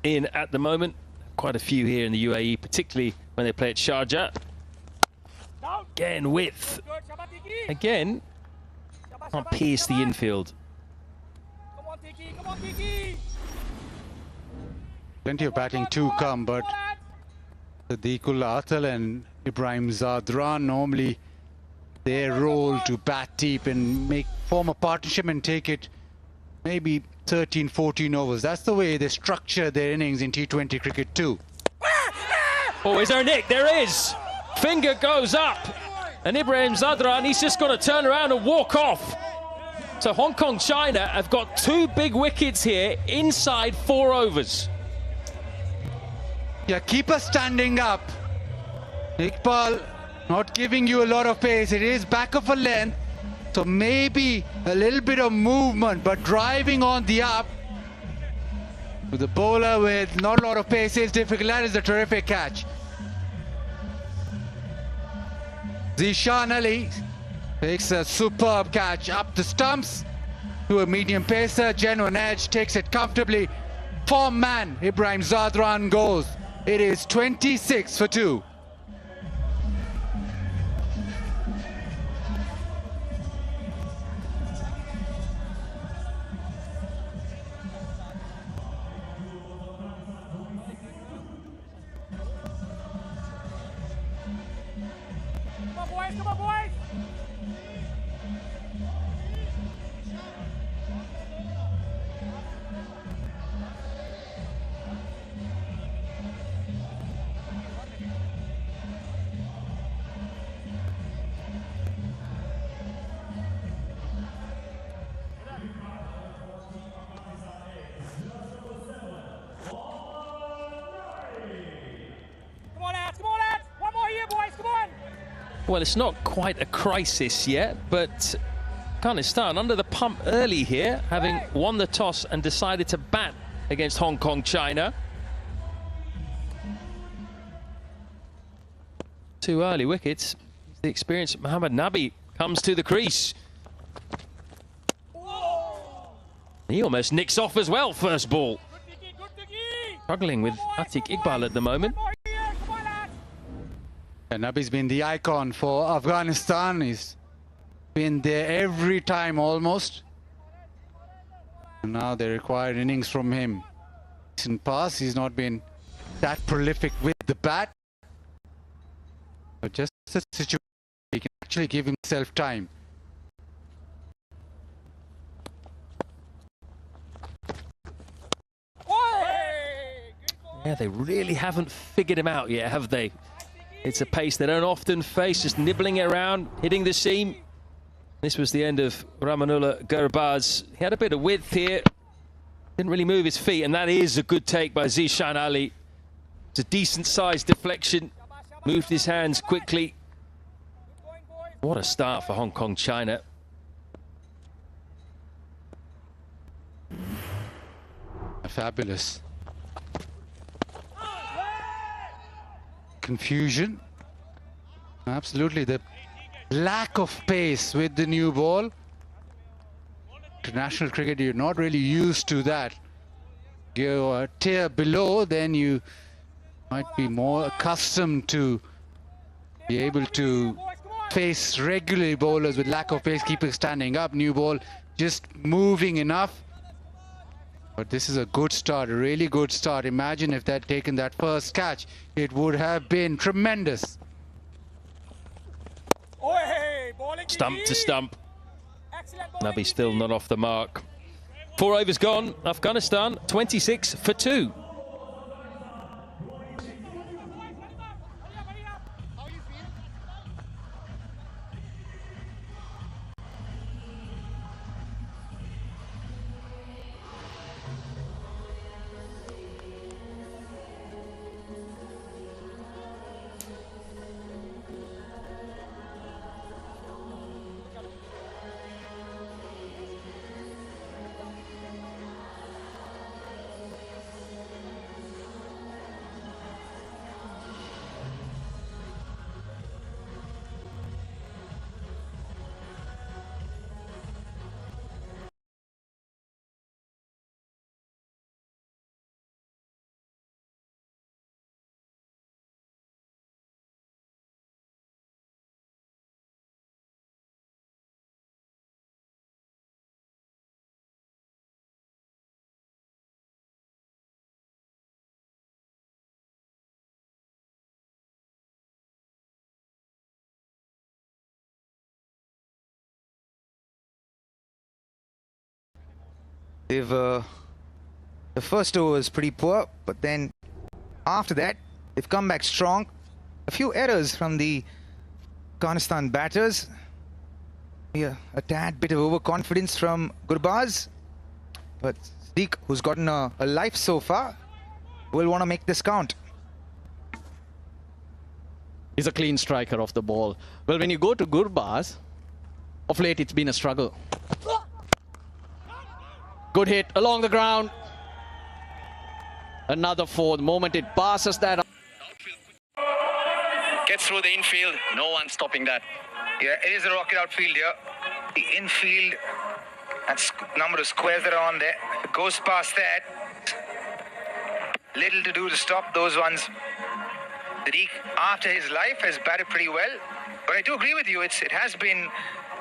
in at the moment. Quite a few here in the UAE, particularly when they play at Sharjah. Again, width. Again, can't pierce the infield. Plenty of batting to come, but Sadiqul Atal and Ibrahim Zadran normally their role to bat deep and form a partnership and take it maybe 13, 14 overs. That's the way they structure their innings in T20 cricket too. Oh, is there a nick? There is! Finger goes up. And Ibrahim Zadran, he's just got to turn around and walk off. So Hong Kong, China have got 2 big wickets here inside 4 overs. Yeah, keeper standing up. Iqbal not giving you a lot of pace. It is back of a length. So maybe a little bit of movement, but driving on the up. With the bowler with not a lot of pace is difficult. That is a terrific catch. Zishan Ali takes a superb catch up the stumps to a medium pacer. Genuine edge, takes it comfortably. Form man Ibrahim Zadran goes. It is 26 for 2. Come on, boys! Come on, lads! One more here, boys! Come on! Well, it's not quite a crisis yet, but Afghanistan under the pump early here, having won the toss and decided to bat against Hong Kong, China. 2 early wickets. The experienced Mohammad Nabi comes to the crease. He almost nicks off as well, first ball. Struggling with Atiq Iqbal at the moment. And Nabi's been the icon for Afghanistan. He's been there every time almost. And now they require innings from him. In past, he's not been that prolific with the bat. But just a situation he can actually give himself time. Yeah, they really haven't figured him out yet, have they? It's a pace they don't often face, just nibbling it around, hitting the seam. This was the end of Ramanullah Gurbaz. He had a bit of width here. Didn't really move his feet, and that is a good take by Zishan Ali. It's a decent-sized deflection. Moved his hands quickly. What a start for Hong Kong, China. Fabulous. Confusion. Absolutely. The lack of pace with the new ball. International cricket, you're not really used to that. You're a tier below, then you might be more accustomed to be able to face regular bowlers with lack of pace, keeping standing up. New ball just moving enough. But this is a good start, a really good start. Imagine if they'd taken that first catch, it would have been tremendous. Stump to stump. Nabi still not off the mark. 4 overs gone. Afghanistan 26 for 2. The first over was pretty poor, but then after that, they've come back strong. A few errors from the Afghanistan batters. Yeah, a tad bit of overconfidence from Gurbaz. But Sadiq, who's gotten a life so far, will want to make this count. He's a clean striker of the ball. Well, when you go to Gurbaz, of late it's been a struggle. Good hit along the ground. Another four. The moment it passes that, gets through the infield. No one stopping that. Yeah, it is a rocket outfield here. The infield, that number of squares that are on there, goes past that. Little to do to stop those ones. Sadiq, after his life, has batted pretty well. But I do agree with you, it has been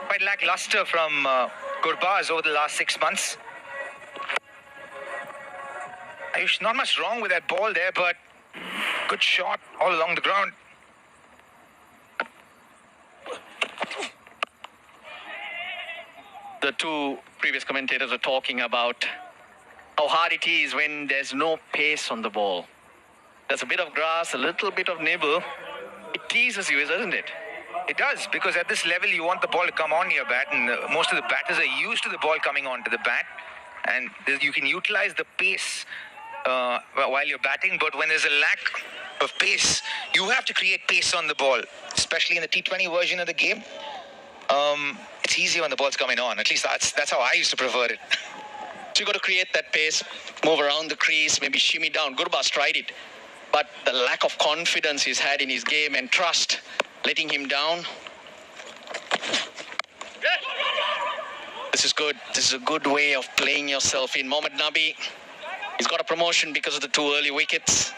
quite lackluster from Gurbaz over the last 6 months. Ayush, not much wrong with that ball there, but good shot all along the ground. The two previous commentators are talking about how hard it is when there's no pace on the ball. There's a bit of grass, a little bit of nibble. It teases you, doesn't it? It does, because at this level you want the ball to come on your bat, and most of the batters are used to the ball coming onto the bat, and you can utilize the pace while you're batting. But when there's a lack of pace, you have to create pace on the ball, especially in the T20 version of the game. It's easier when the ball's coming on. At least that's how I used to prefer it. So you got to create that pace, move around the crease, maybe shimmy down. Gurbaz tried it, but the lack of confidence he's had in his game and trust letting him down. This is good. This is a good way of playing yourself in. Mohammad Nabi, he's got a promotion because of the 2 early wickets.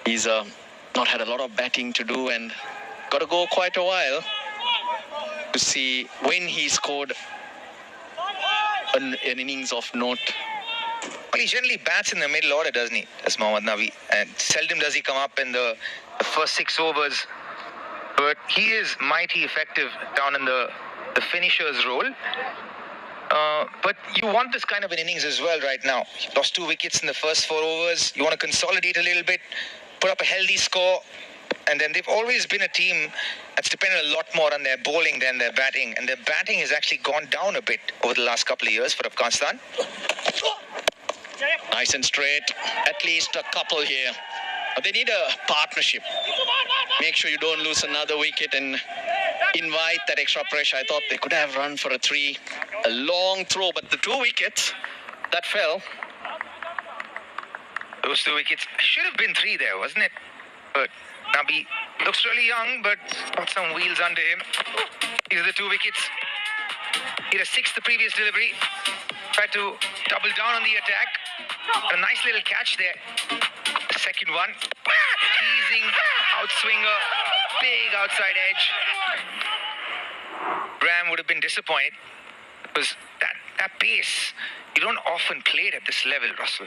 He's not had a lot of batting to do and got to go quite a while to see when he scored an innings of note. Well, he generally bats in the middle order, doesn't he? That's Mohammad Nabi. And seldom does he come up in the first 6 overs. But he is mighty effective down in the finisher's role. But you want this kind of an innings as well right now. He lost 2 wickets in the first 4 overs. You want to consolidate a little bit, put up a healthy score. And then they've always been a team that's depended a lot more on their bowling than their batting. And their batting has actually gone down a bit over the last couple of years for Afghanistan. Nice and straight. At least a couple here. But they need a partnership. Make sure you don't lose another wicket and invite that extra pressure. I thought they could have run for a 3. A long throw, but the 2 wickets that fell. Those 2 wickets should have been 3 there, wasn't it? But Nabi looks really young, but got some wheels under him. These are the 2 wickets. He had a 6 the previous delivery. Tried to double down on the attack. A nice little catch there. The second one. Teasing, outswinger, big outside edge. Graham would have been disappointed because that pace, you don't often play it at this level, Russell.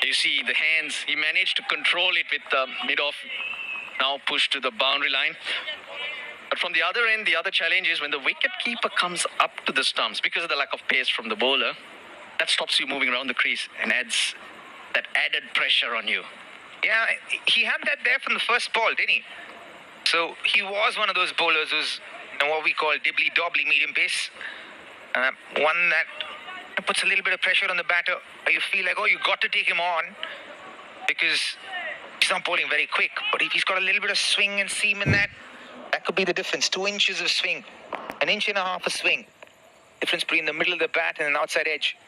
You see the hands, he managed to control it with the mid-off, now pushed to the boundary line. But from the other end, the other challenge is when the wicket-keeper comes up to the stumps, because of the lack of pace from the bowler, that stops you moving around the crease and adds that added pressure on you. Yeah, he had that there from the first ball, didn't he? So he was one of those bowlers who's what we call dibbly-dobbly medium pace. One that puts a little bit of pressure on the batter. You feel like, oh, you got to take him on because he's not bowling very quick. But if he's got a little bit of swing and seam in that could be the difference. 2 inches of swing, 1.5 inches of swing. Difference between the middle of the bat and an outside edge.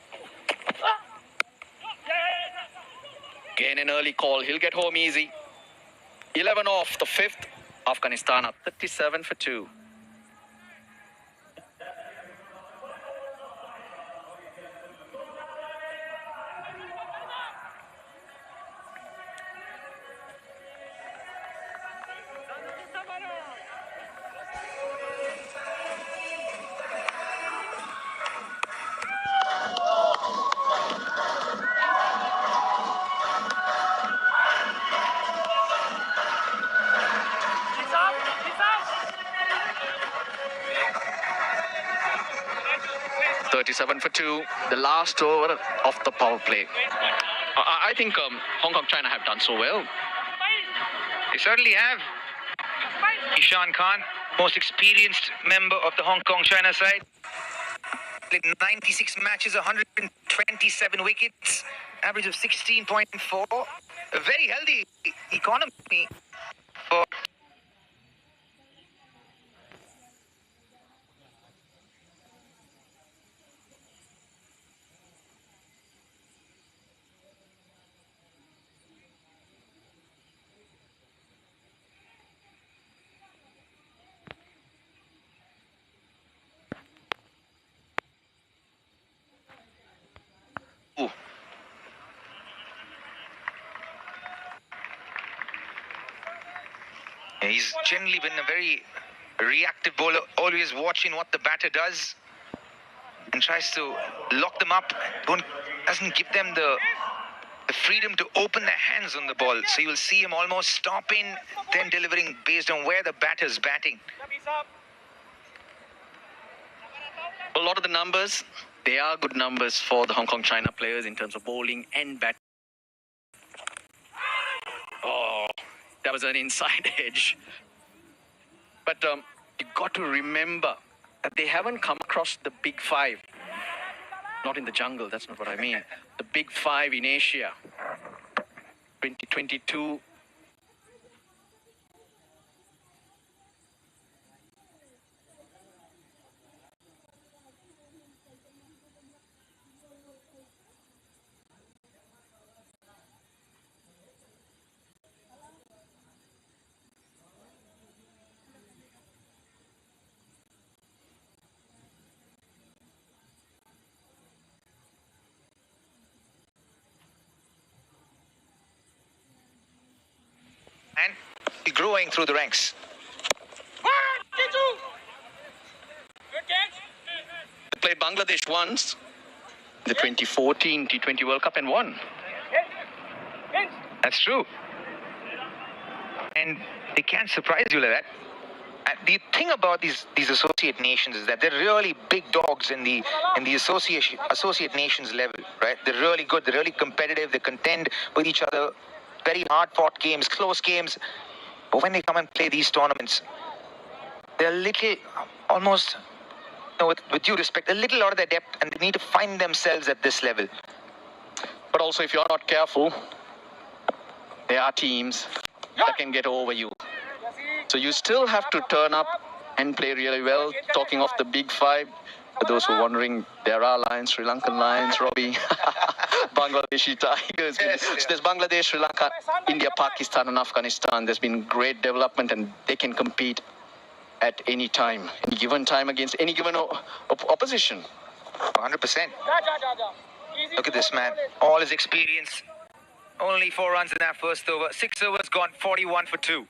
Again, an early call. He'll get home easy. 11 off the 5th. Afghanistan up 37 for 2. 37 for 2. The last over of the power play. I think Hong Kong China have done so well. They certainly have. Ishan Khan, most experienced member of the Hong Kong China side. Played 96 matches, 127 wickets, average of 16.4. A very healthy economy for he's generally been a very reactive bowler, always watching what the batter does and tries to lock them up. Doesn't give them the freedom to open their hands on the ball. So you will see him almost stopping, then delivering based on where the batter's batting. A lot of the numbers, they are good numbers for the Hong Kong China players in terms of bowling and batting. Oh, that was an inside edge. But you've got to remember that they haven't come across the big five. Not in the jungle, that's not what I mean. The big five in Asia. 2022. And growing through the ranks. They played Bangladesh once, the 2014 T20 World Cup, and won. That's true. And they can't surprise you like that. And the thing about these associate nations is that they're really big dogs in the associate nations level, right? They're really good. They're really competitive. They contend with each other. Very hard-fought games, close games. But when they come and play these tournaments, they're a little, almost, with due respect, a little out of their depth, and they need to find themselves at this level. But also, if you're not careful, there are teams that can get over you. So you still have to turn up and play really well. Talking of the big five, for those who are wondering, there are Lions, Sri Lankan Lions, Robbie, Bangladeshi Tigers. So there's Bangladesh, Sri Lanka, India, Pakistan, and Afghanistan. There's been great development, and they can compete at any time, any given time against any given opposition. 100%. Look at this man. All his experience. Only 4 runs in that first over. 6 overs gone, 41 for 2.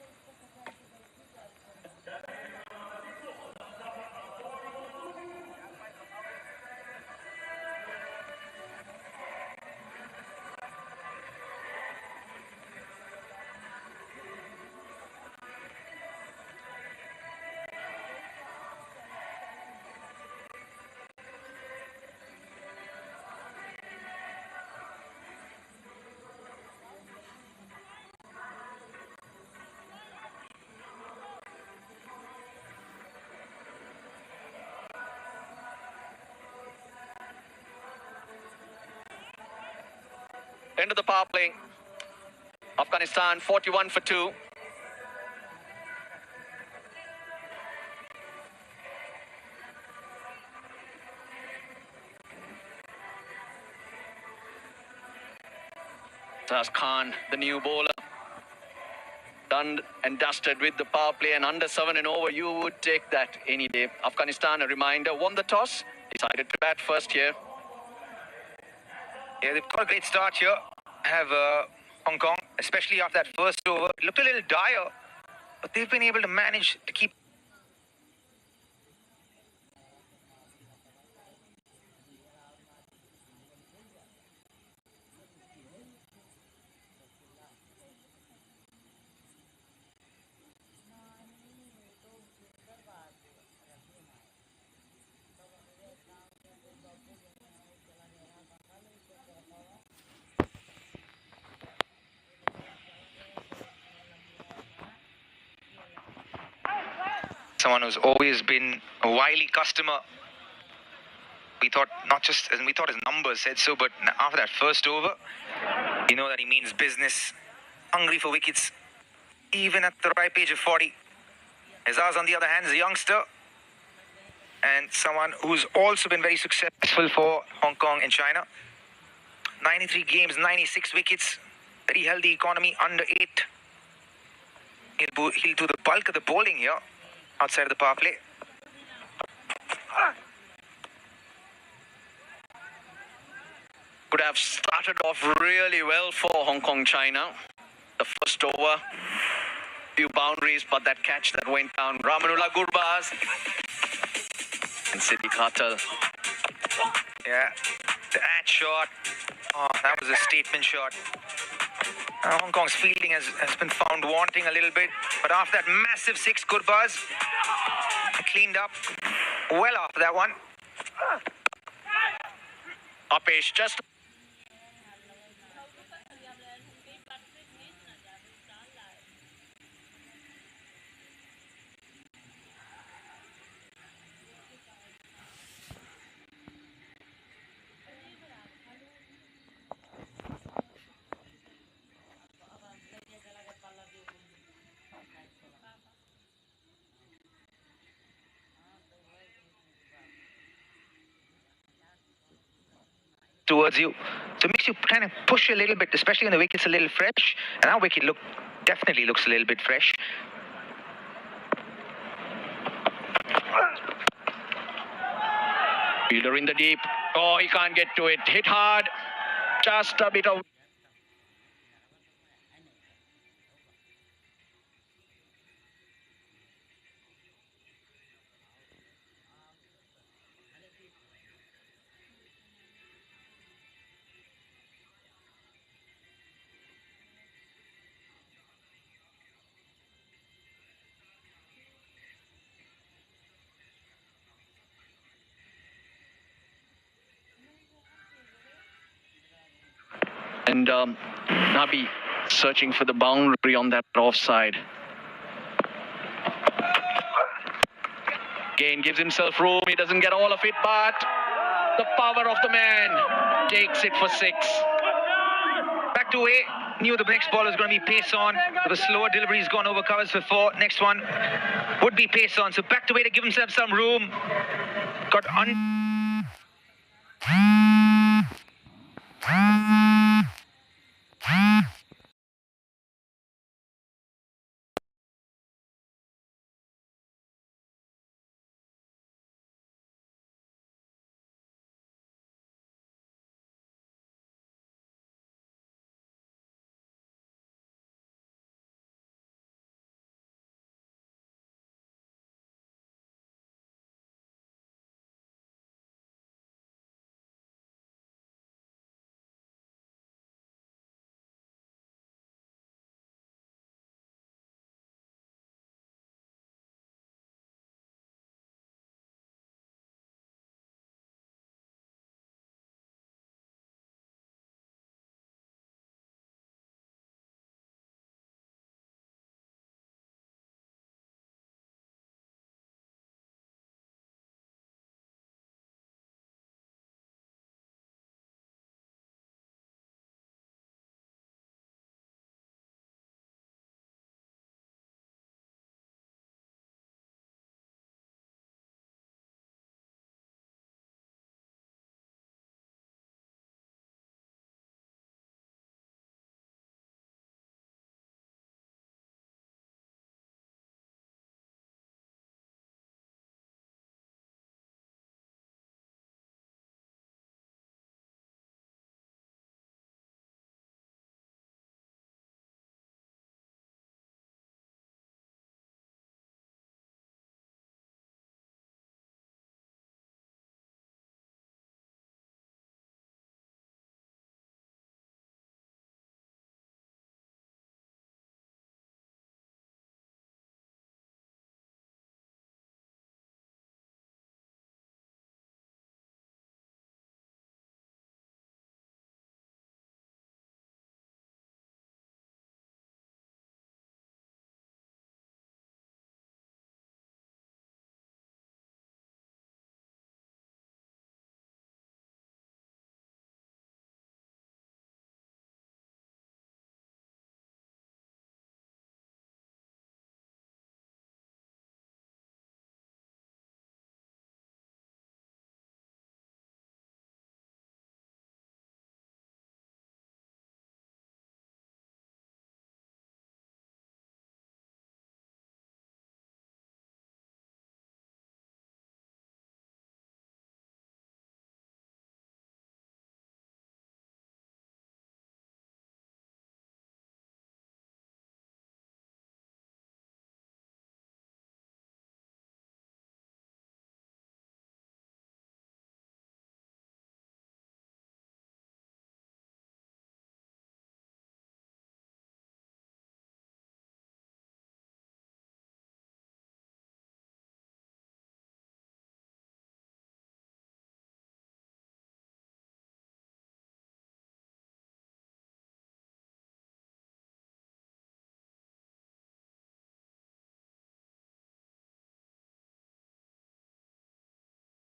End of the power play. Afghanistan 41 for 2. Taz Khan, the new bowler, done and dusted with the power play, and under 7 and over, you would take that any day. Afghanistan, a reminder, won the toss, decided to bat first here. Yeah, they've got a great start here. Have Hong Kong, especially after that first over. It looked a little dire, but they've been able to manage to keep. someone who's always been a wily customer. We thought we thought his numbers said so, but after that first over, you know that he means business. Hungry for wickets, even at the ripe age of 40. Azaz, on the other hand, is a youngster and someone who's also been very successful for Hong Kong and China. 93 games, 96 wickets, very healthy economy, under 8. He'll do the bulk of the bowling here, outside of the power play. Could have started off really well for Hong Kong, China. The first over, few boundaries, but that catch that went down. Ramanullah Gurbaz and Siddiq Khatal. Yeah, the ad shot. Oh, that was a statement shot. Hong Kong's fielding has been found wanting a little bit, but after that massive 6, Gurbaz cleaned up well after that one. Apesh just towards you, so it makes you kind of push a little bit, especially when the wicket's a little fresh. And our wicket definitely looks a little bit fresh. fielder in the deep. Oh, he can't get to it. Hit hard. Just a bit of. And Nabi searching for the boundary on that offside. Again, gives himself room. He doesn't get all of it, but the power of the man takes it for 6. Back to away. Knew the next ball was going to be pace on. With a slower delivery, he's gone over covers for 4. Next one would be pace on. So back to away to give himself some room. Got